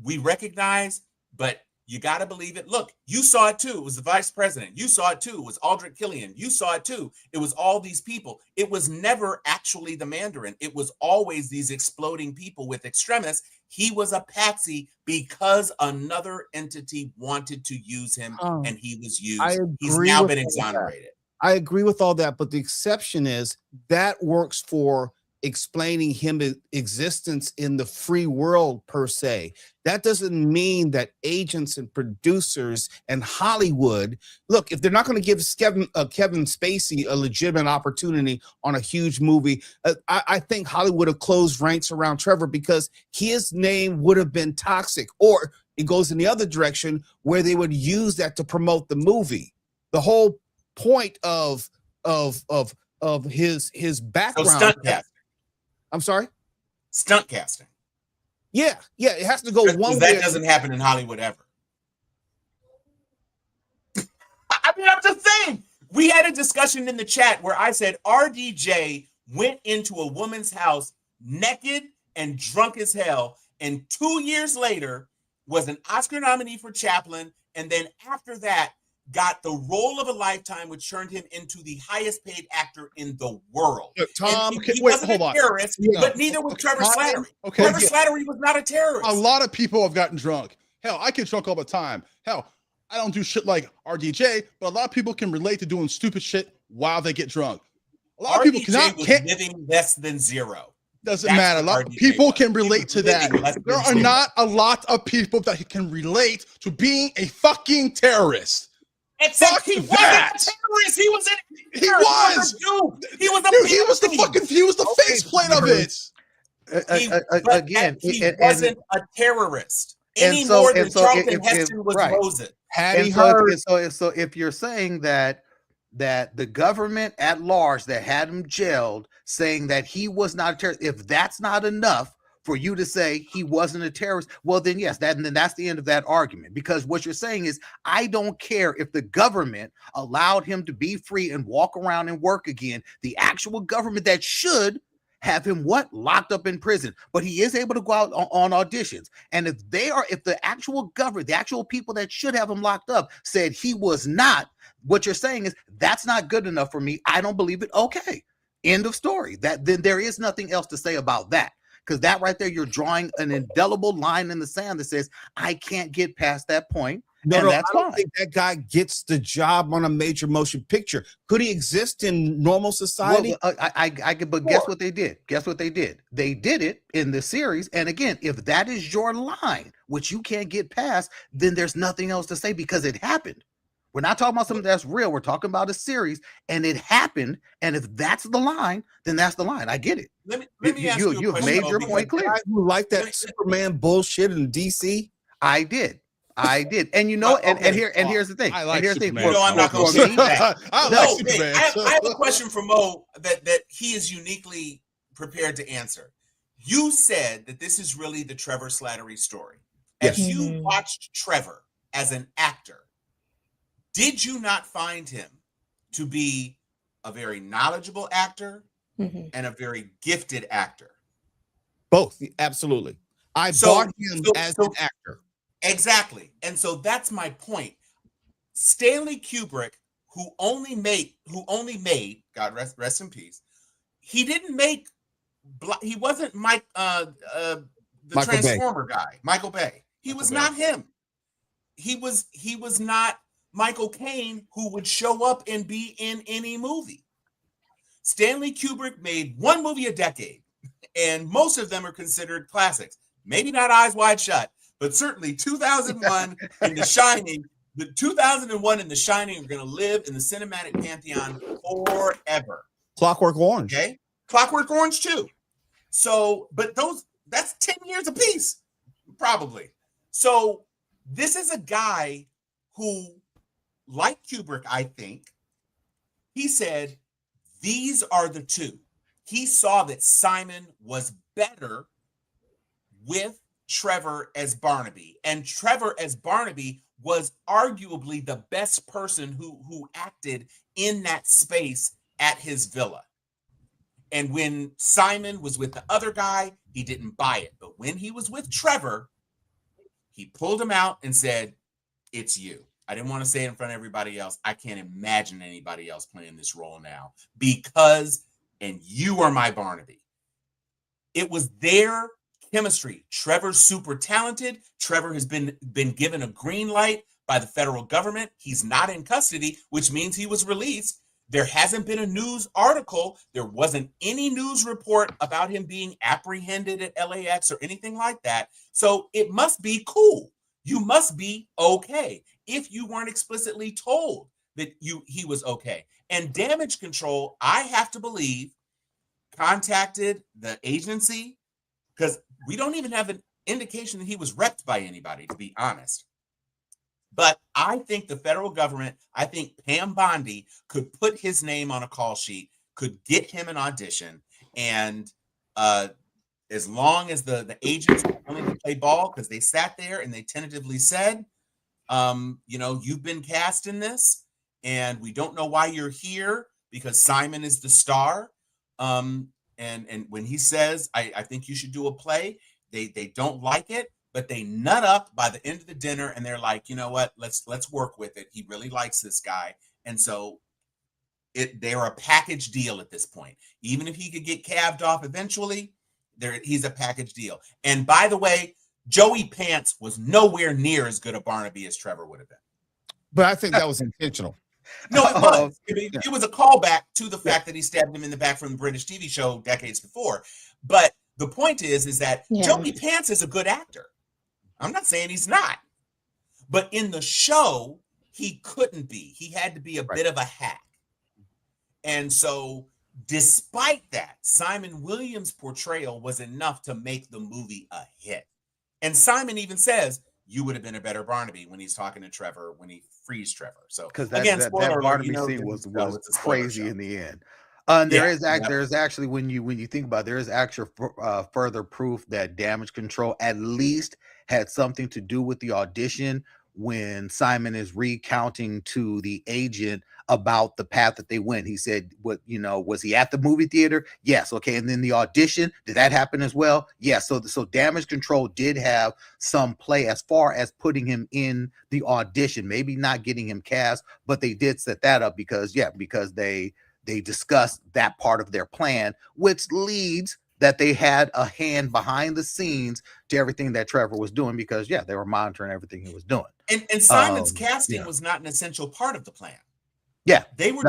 We recognize, but you got to believe it. Look, you saw it too. It was the vice president. You saw it too. It was Aldrich Killian. You saw it too. It was all these people. It was never actually the Mandarin. It was always these exploding people with extremists. He was a patsy because another entity wanted to use him, and he was used. He's now been exonerated. I agree with all that, but the exception is that works for explaining his existence in the free world per se. That doesn't mean that agents and producers and Hollywood, look, if they're not going to give Kevin Spacey a legitimate opportunity on a huge movie, I think Hollywood have closed ranks around Trevor because his name would have been toxic. Or it goes in the other direction where they would use that to promote the movie. The whole point of his background. So stunt casting. I'm sorry? Stunt casting. Yeah, it has to go one way. That doesn't happen in Hollywood ever. I mean, I'm just saying. We had a discussion in the chat where I said RDJ went into a woman's house naked and drunk as hell, and 2 years later was an Oscar nominee for Chaplin, and then after that got the role of a lifetime, which turned him into the highest paid actor in the world. Tom, he wasn't a terrorist, but neither was Trevor Slattery. Trevor Slattery was not a terrorist. A lot of people have gotten drunk. Hell, I get drunk all the time. Hell, I don't do shit like RDJ, but a lot of people can relate to doing stupid shit while they get drunk. A lot of people can't living less than zero. Doesn't matter. A lot of people can relate to that. There are not a lot of people that can relate to being a fucking terrorist. Except he wasn't a terrorist. He was the faceplate of it. He wasn't a terrorist any more than Charlton Heston was Moses. So if you're saying that the government at large that had him jailed, saying that he was not a terrorist, if that's not enough for you to say he wasn't a terrorist, well, then yes, then that's the end of that argument. Because what you're saying is, I don't care if the government allowed him to be free and walk around and work again. The actual government that should have him locked up in prison, but he is able to go out on auditions. And if the actual government, the actual people that should have him locked up said he was not, what you're saying is that's not good enough for me. I don't believe it. Okay, end of story. Then there is nothing else to say about that. Because that right there, you're drawing an indelible line in the sand that says, I can't get past that point. I don't think that guy gets the job on a major motion picture. Could he exist in normal society? But guess what they did? Guess what they did? They did it in the series. And again, if that is your line, which you can't get past, then there's nothing else to say because it happened. We're not talking about something that's real. We're talking about a series, and it happened. And if that's the line, then that's the line. I get it. Let me ask you you've made your point clear. You like that Superman bullshit in DC? I did. And you know, and here's the thing. I like here's Superman. You know, I'm not going to say that. Superman. I have a question for Mo that he is uniquely prepared to answer. You said that this is really the Trevor Slattery story. As you watched Trevor as an actor, did you not find him to be a very knowledgeable actor and a very gifted actor? Both, absolutely. I bought him as an actor. Exactly. And so that's my point. Stanley Kubrick, who only made, God rest in peace, he wasn't the Transformer guy, Michael Bay. He was not him. He was not Michael Caine, who would show up and be in any movie. Stanley Kubrick made one movie a decade, and most of them are considered classics. Maybe not Eyes Wide Shut, but certainly 2001 and The Shining. The 2001 and The Shining are going to live in the cinematic pantheon forever. Clockwork Orange. Okay? Clockwork Orange too. So, but that's 10 years apiece, probably. So this is a guy who, like Kubrick, I think, He said, these are the two. He saw that Simon was better with Trevor as Barnaby. And Trevor as Barnaby was arguably the best person who acted in that space at his villa. And when Simon was with the other guy, he didn't buy it. But when he was with Trevor, he pulled him out and said, it's you. I didn't want to say it in front of everybody else. I can't imagine anybody else playing this role now because, and you are my Barnaby. It was their chemistry. Trevor's super talented. Trevor has been given a green light by the federal government. He's not in custody, which means he was released. There hasn't been a news article. There wasn't any news report about him being apprehended at LAX or anything like that. So it must be cool. You must be okay if you weren't explicitly told that he was okay. And Damage Control, I have to believe, contacted the agency because we don't even have an indication that he was repped by anybody, to be honest. But I think the federal government, I think Pam Bondi could put his name on a call sheet, could get him an audition, and as long as the agents are willing to play ball, because they sat there and they tentatively said, you've been cast in this, and we don't know why you're here because Simon is the star. And when he says, I think you should do a play, they don't like it. But they nut up by the end of the dinner and they're like, you know what, let's work with it. He really likes this guy. And so they're a package deal at this point. Even if he could get calved off eventually, he's a package deal. And by the way, Joey Pants was nowhere near as good a Barnaby as Trevor would have been. But I think that was intentional. No, it was. It was a callback to the fact that he stabbed him in the back from the British TV show decades before. But the point is that Joey Pants is a good actor. I'm not saying he's not, but in the show, he couldn't be. He had to be a bit of a hack. And so despite that, Simon Williams' portrayal was enough to make the movie a hit. And Simon even says, you would have been a better Barnaby when he's talking to Trevor, when he frees Trevor. So because that Barnaby scene was crazy in the end. There's actually, when you think about it, there is actual further proof that Damage Control at least had something to do with the audition when Simon is recounting to the agent about the path that they went. He said, was he at the movie theater? Yes. Okay. And then the audition, did that happen as well? Yes. So Damage Control did have some play as far as putting him in the audition, maybe not getting him cast, but they did set that up because they discussed that part of their plan, which leads that they had a hand behind the scenes to everything that Trevor was doing because, they were monitoring everything he was doing. And Simon's casting was not an essential part of the plan. Yeah. It was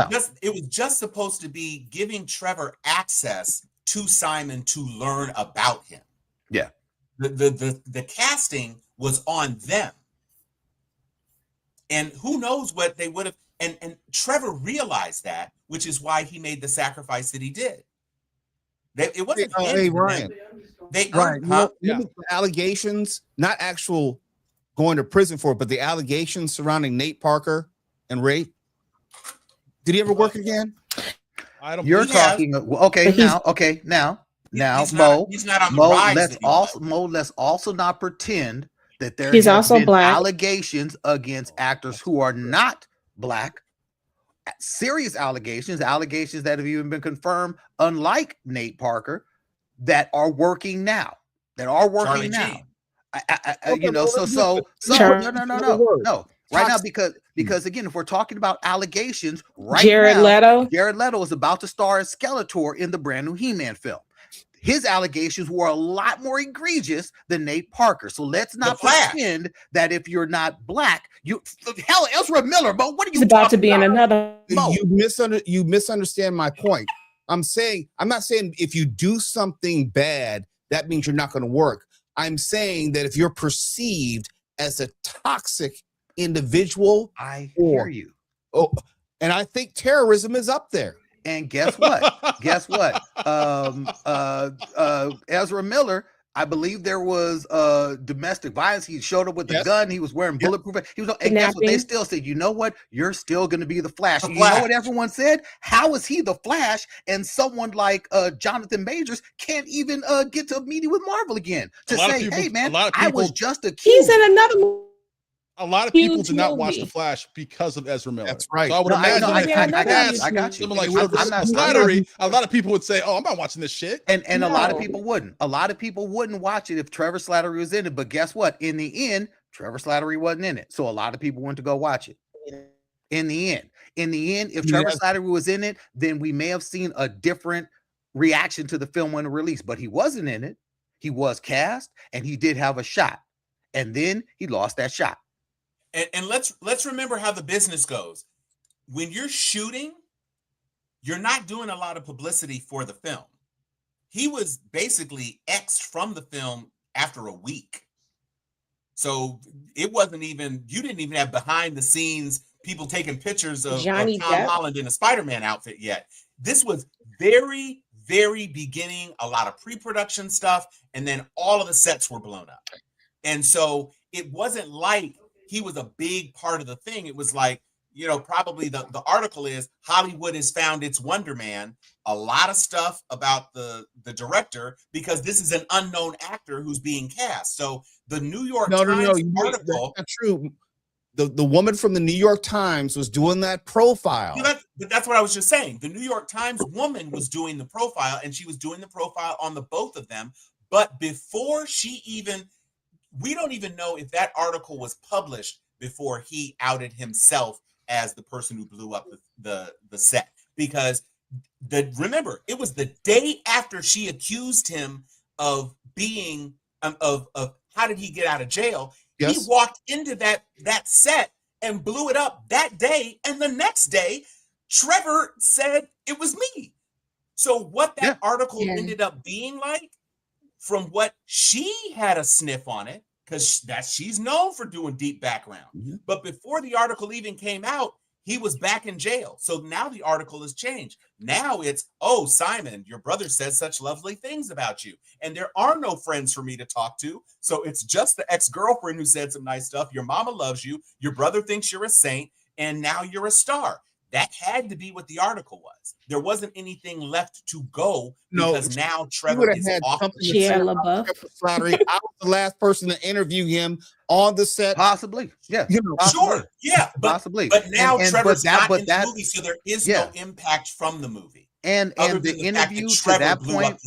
just supposed to be giving Trevor access to Simon to learn about him. Yeah. The casting was on them. And who knows what they would have. And Trevor realized that, which is why he made the sacrifice that he did. It wasn't. Hey, Ryan. The allegations, not actual going to prison for it, but the allegations surrounding Nate Parker and rape. Did he ever work again? I don't. You're talking. Now, Mo. He's not on the rise. Let's also not pretend that there he's have also been black. allegations against actors who are not black. Serious allegations that have even been confirmed, unlike Nate Parker, that are working now. Charlie now. G. No. Right now, because again, if we're talking about allegations, Jared Leto is about to star as Skeletor in the brand new He-Man film. His allegations were a lot more egregious than Nate Parker. So let's not pretend that if you're not black, Ezra Miller, but what are you about to be in another? You misunderstand my point. I'm not saying if you do something bad, that means you're not going to work. I'm saying that if you're perceived as a toxic individual, I hear you. Oh, and I think terrorism is up there. And guess what? Ezra Miller I believe there was domestic violence. He showed up with the Yes. gun. He was wearing bulletproof. He was, and guess what? They still said, you know what? You're still going to be the Flash. You know what everyone said? How is he the Flash? And someone like Jonathan Majors can't even get to a meeting with Marvel again to say, hey, man, I was just a kid. He's in another. A lot of people did not watch The Flash because of Ezra Miller. That's right. So I would imagine I got you. Someone like Spoilery, a lot of people would say, "Oh, I'm not watching this shit," and a lot of people wouldn't. A lot of people wouldn't watch it if Trevor Slattery was in it. But guess what? In the end, Trevor Slattery wasn't in it, so a lot of people went to go watch it. In the end, if Trevor Slattery was in it, then we may have seen a different reaction to the film when it released. But he wasn't in it. He was cast, and he did have a shot, and then he lost that shot. And let's remember how the business goes. When you're shooting, you're not doing a lot of publicity for the film. He was basically X'd from the film after a week. So it wasn't even, you didn't even have behind the scenes people taking pictures of Tom Holland in a Spider-Man outfit yet. This was very, very beginning, a lot of pre-production stuff, and then all of the sets were blown up. And so it wasn't like he was a big part of the thing. It was like, you know, probably the article is Hollywood has found its Wonder Man. A lot of stuff about the director, because this is an unknown actor who's being cast. So the New York Times article. That's not true. The woman from the New York Times was doing that profile. But that's what I was just saying. The New York Times woman was doing the profile, and she was doing the profile on the both of them. But before she even, we don't even know if that article was published before he outed himself as the person who blew up the set. Because remember, it was the day after she accused him of being of how did he get out of jail? Yes. He walked into that set and blew it up that day, and the next day, Trevor said it was me. So what that article ended up being like, from what she had a sniff on it, because she's known for doing deep background. Mm-hmm. But before the article even came out, he was back in jail. So now the article has changed. Now it's, oh, Simon, your brother says such lovely things about you. And there are no friends for me to talk to. So it's just the ex-girlfriend who said some nice stuff. Your mama loves you. Your brother thinks you're a saint. And now you're a star. That had to be what the article was. There wasn't anything left to go because now Trevor is off. Flattery. I was the last person to interview him on the set. Possibly, yeah. Sure, yeah, possibly. But now Trevor's not in the movie, so there is no impact from the movie. And the interview to that point,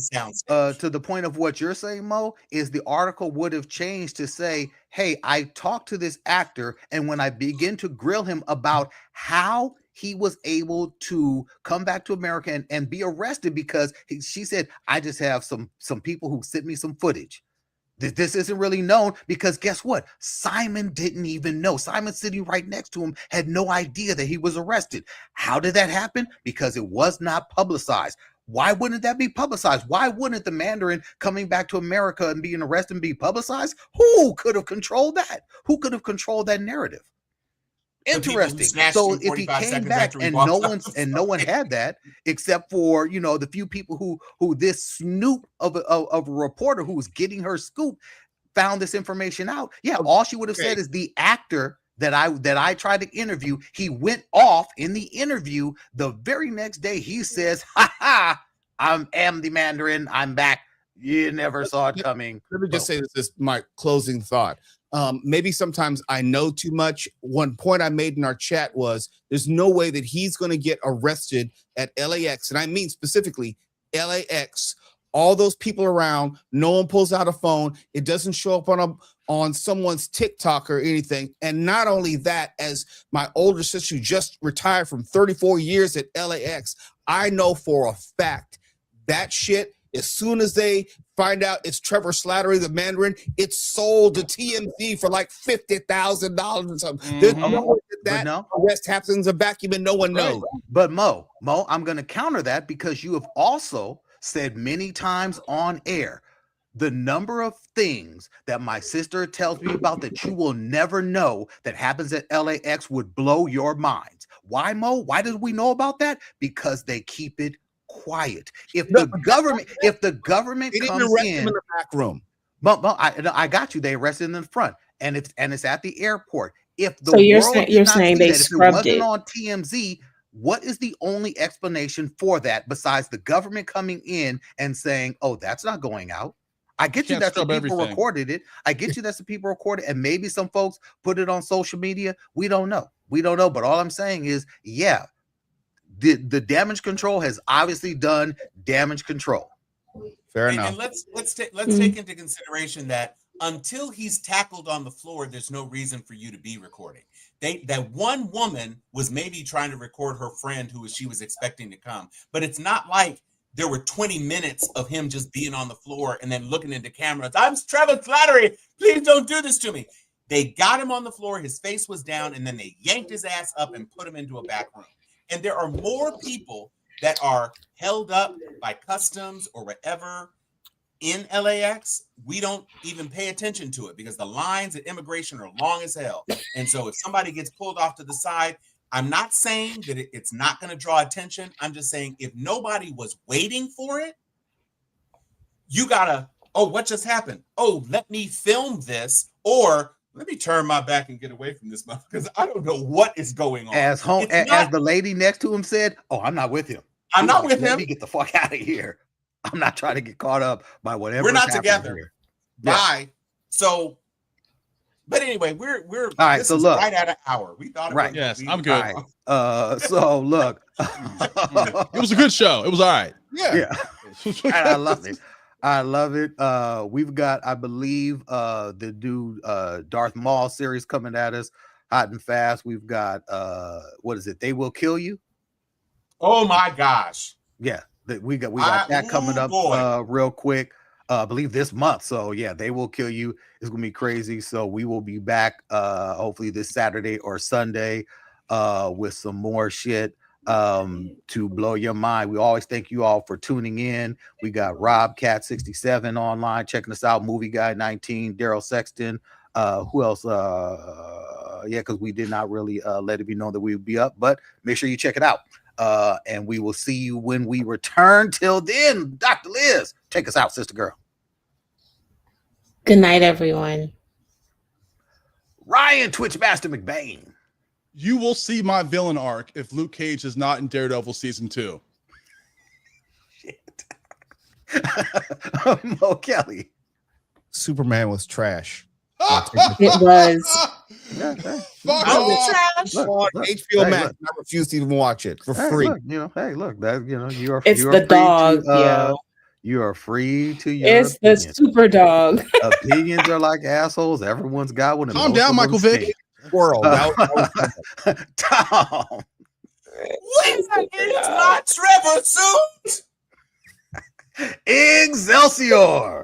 to the point of what you're saying, Mo, is the article would have changed to say, hey, I talked to this actor, and when I begin to grill him about how he was able to come back to America and be arrested, because she said, I just have some people who sent me some footage. This isn't really known, because guess what? Simon didn't even know. Simon sitting right next to him had no idea that he was arrested. How did that happen? Because it was not publicized. Why wouldn't that be publicized? Why wouldn't the Mandarin coming back to America and being arrested be publicized? Who could have controlled that? Who could have controlled that narrative? Interesting. So if he came back and no one had that, except for, you know, the few people who this snoop of a reporter who was getting her scoop found this information out. Yeah, all she would have said is the actor that I tried to interview, he went off in the interview. The very next day he says, I am the Mandarin, I'm back. You never saw it coming. Let me just say this is my closing thought. Maybe sometimes I know too much. One point I made in our chat was there's no way that he's going to get arrested at LAX. And I mean specifically LAX, all those people around, no one pulls out a phone. It doesn't show up on someone's TikTok or anything. And not only that, as my older sister who just retired from 34 years at LAX, I know for a fact that shit, as soon as they find out it's Trevor Slattery, the Mandarin, it's sold to TMZ for like $50,000 or something. Mm-hmm. There's no way that arrest happens in a vacuum and no one knows. But Mo, I'm going to counter that, because you have also said many times on air, the number of things that my sister tells me about that you will never know that happens at LAX would blow your minds. Why, Mo? Why did we know about that? Because they keep it quiet. If the government they didn't comes arrest in him in the back room. But I got you. They arrested in the front, and it's at the airport. If the So you're world saying did you're not saying see they that, if it scrubbed wasn't it. on TMZ, what is the only explanation for that besides the government coming in and saying, "Oh, that's not going out"? I get you Can't that some scrub people everything. recorded it. I get you that some people recorded, and maybe some folks put it on social media. We don't know. We don't know. But all I'm saying is, yeah, the damage control has obviously done damage control. Fair And enough. let's take into consideration that until he's tackled on the floor, there's no reason for you to be recording. That one woman was maybe trying to record her friend who she was expecting to come, but it's not like there were 20 minutes of him just being on the floor and then looking into cameras. I'm Trevor Slattery. Please don't do this to me. They got him on the floor. His face was down, and then they yanked his ass up and put him into a back room. And there are more people that are held up by customs or whatever in LAX. We don't even pay attention to it because the lines at immigration are long as hell. And so if somebody gets pulled off to the side, I'm not saying that it's not going to draw attention. I'm just saying if nobody was waiting for it, you gotta, oh, what just happened? Oh, let me film this, or let me turn my back and get away from this mother because I don't know what is going on. As the lady next to him said, "Oh, I'm not with him. I'm not with Let him. me get the fuck out of here. I'm not trying to get caught up by whatever. We're not together. Here. Bye." Yeah. So, but anyway, we're all right. This so is look, right at an hour. We thought, right? Yes, I'm good. Right. So look, it was a good show. It was all right. Yeah. I love it. I love it. We've got, I believe, the new Darth Maul series coming at us hot and fast. We've got what is it? They Will Kill You. Oh my gosh. Yeah, we got that coming up real quick. I believe this month. So yeah, They Will Kill You. It's gonna be crazy. So we will be back hopefully this Saturday or Sunday with some more shit to blow your mind. We always thank you all for tuning in. We got Rob Cat 67 online checking us out, Movie Guy 19, Daryl Sexton, who else? Yeah, because we did not really let it be known that we would be up, but make sure you check it out. And we will see you when we return. Till then, Dr. Liz, take us out, sister girl. Good night, everyone. Ryan Twitchmaster McBain. You will see my villain arc if Luke Cage is not in Daredevil season 2. Shit. Mo Kelly. Superman was trash. It was. Fuck off. On HBO Max. I refuse to even watch it for free. Look, that you are. It's you are the dog, yo. You are free to your. It's opinion. the super dog. Opinions are like assholes. Everyone's got one. Calm down, Michael Vick. World. Tom. When is my Trevor suit? Excelsior.